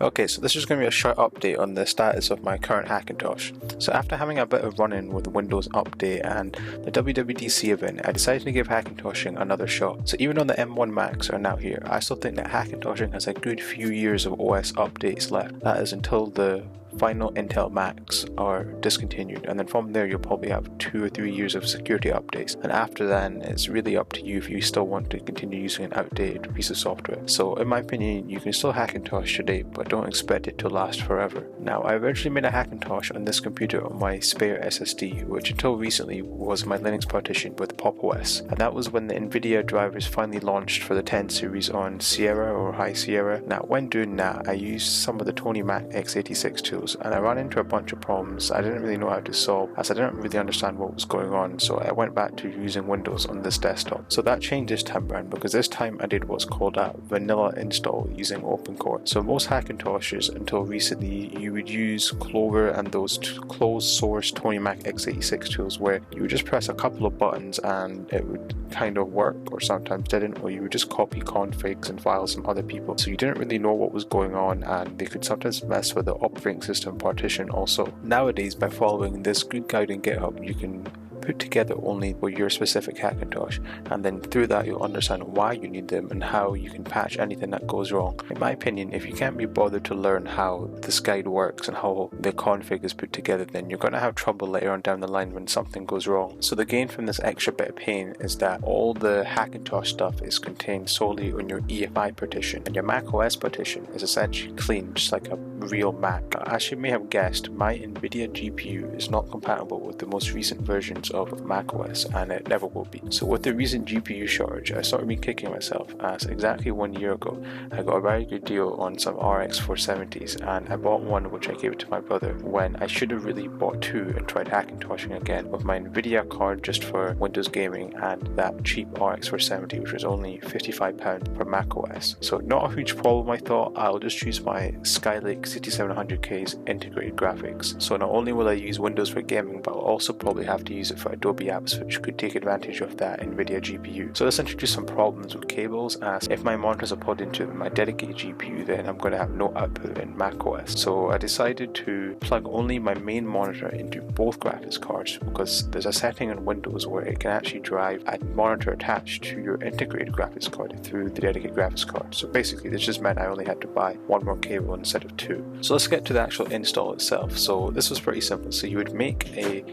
Okay, so this is going to be a short update on the status of my current Hackintosh. So after having a bit of run-in with Windows Update and the WWDC event, I decided to give Hackintoshing another shot. So even though the M1 Macs are now here, I still think that Hackintoshing has a good few years of OS updates left. That is until the final Intel Macs are discontinued, and then from there you'll probably have 2 or 3 years of security updates, and after then it's really up to you if you still want to continue using an outdated piece of software. So in my opinion, you can still Hackintosh today, but don't expect it to last forever. Now, I eventually made a Hackintosh on this computer on my spare SSD, which until recently was my Linux partition with Pop! OS, and that was when the NVIDIA drivers finally launched for the 10 series on Sierra or High Sierra. Now, when doing that, I used some of the Tony Mac x86 tools, and I ran into a bunch of problems I didn't really know how to solve, as I didn't really understand what was going on, so I went back to using Windows on this desktop. So that changed this time around, because this time I did what's called a vanilla install using OpenCore. So most Hackintoshes until recently, you would use Clover and those closed source Tony Mac x86 tools where you would just press a couple of buttons and it would kind of work, or sometimes didn't, or you would just copy configs and files from other people, so you didn't really know what was going on, and they could sometimes mess with the operating system partition also. Nowadays, by following this good guide in GitHub, you can put together only for your specific Hackintosh, and then through that you'll understand why you need them and how you can patch anything that goes wrong. In my opinion, if you can't be bothered to learn how this guide works and how the config is put together, then you're going to have trouble later on down the line when something goes wrong. So the gain from this extra bit of pain is that all the Hackintosh stuff is contained solely on your EFI partition, and your macOS partition is essentially clean, just like a real Mac. As you may have guessed, my NVIDIA GPU is not compatible with the most recent versions of macOS, and it never will be. So with the recent GPU shortage, I started been kicking myself, as exactly 1 year ago I got a very good deal on some RX 470s, and I bought one which I gave it to my brother when I should have really bought two and tried Hackintoshing again with my NVIDIA card just for Windows gaming and that cheap RX 470 which was only £55 for macOS. So not a huge problem, I thought. I'll just choose my Skylake 6700K's integrated graphics. So not only will I use Windows for gaming, but I'll also probably have to use it for Adobe apps which could take advantage of that NVIDIA GPU. So this introduced some problems with cables, as if my monitors are plugged into my dedicated GPU, then I'm going to have no output in macOS. So I decided to plug only my main monitor into both graphics cards, because there's a setting in Windows where it can actually drive a monitor attached to your integrated graphics card through the dedicated graphics card. So basically this just meant I only had to buy one more cable instead of two. So let's get to the actual install itself. So this was pretty simple. So you would make a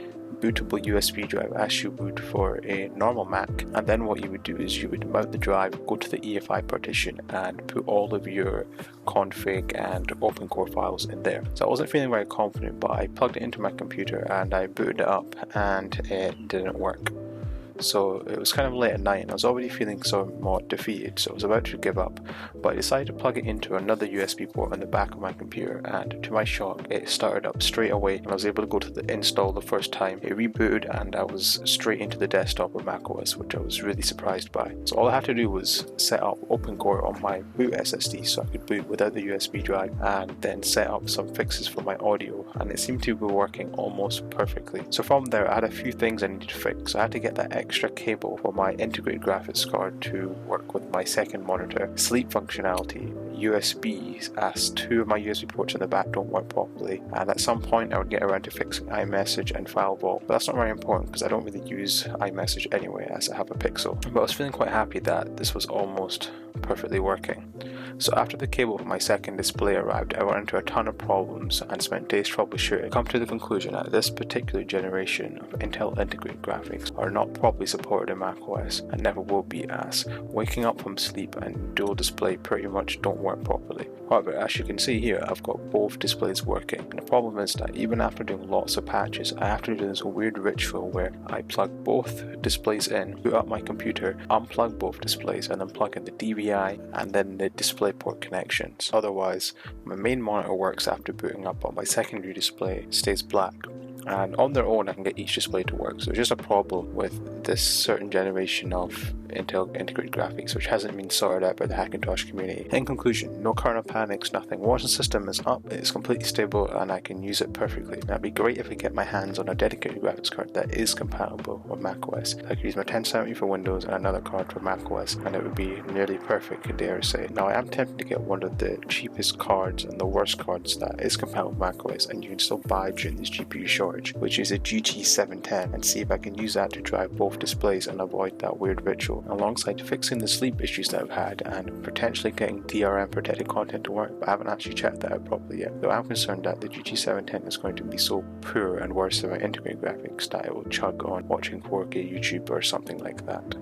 bootable USB drive as you would for a normal Mac, and then what you would do is you would mount the drive, go to the EFI partition and put all of your config and OpenCore files in there. So I wasn't feeling very confident, but I plugged it into my computer and I booted it up and it didn't work. So it was kind of late at night and I was already feeling somewhat defeated, so I was about to give up, but I decided to plug it into another USB port on the back of my computer, and to my shock it started up straight away and I was able to go to the install the first time. It rebooted and I was straight into the desktop of macOS, which I was really surprised by. So all I had to do was set up OpenCore on my boot SSD so I could boot without the USB drive, and then set up some fixes for my audio, and it seemed to be working almost perfectly. So from there I had a few things I needed to fix. I had to get that extra cable for my integrated graphics card to work with my second monitor, sleep functionality, USB, as two of my USB ports in the back don't work properly, and at some point I would get around to fixing iMessage and File Vault, but that's not very important because I don't really use iMessage anyway as I have a Pixel. But I was feeling quite happy that this was almost perfectly working. So after the cable for my second display arrived, I ran into a ton of problems and spent days troubleshooting. I come to the conclusion that this particular generation of Intel integrated graphics are not properly supported in macOS and never will be, as waking up from sleep and dual display pretty much don't work properly. However, as you can see here, I've got both displays working, and the problem is that even after doing lots of patches, I have to do this weird ritual where I plug both displays in, boot up my computer, unplug both displays, and then plug in the DVI and then the DisplayPort connections. Otherwise, my main monitor works after booting up, but my secondary display stays black. And on their own I can get each display to work, so it's just a problem with this certain generation of Intel integrated graphics, which hasn't been sorted out by the Hackintosh community. In conclusion, no kernel panics, nothing. Once the system is up, it's completely stable and I can use it perfectly. That'd be great if I get my hands on a dedicated graphics card that is compatible with macOS. I could use my 1070 for Windows and another card for macOS, and it would be nearly perfect, I dare say. Now I am tempted to get one of the cheapest cards and the worst cards that is compatible with macOS, and you can still buy during this GPU shortage, which is a GT710, and see if I can use that to drive both displays and avoid that weird ritual, alongside fixing the sleep issues that I've had and potentially getting DRM protected content to work. But I haven't actually checked that out properly yet, though I'm concerned that the GT710 is going to be so poor and worse than my integrated graphics that it will chug on watching 4K YouTube or something like that.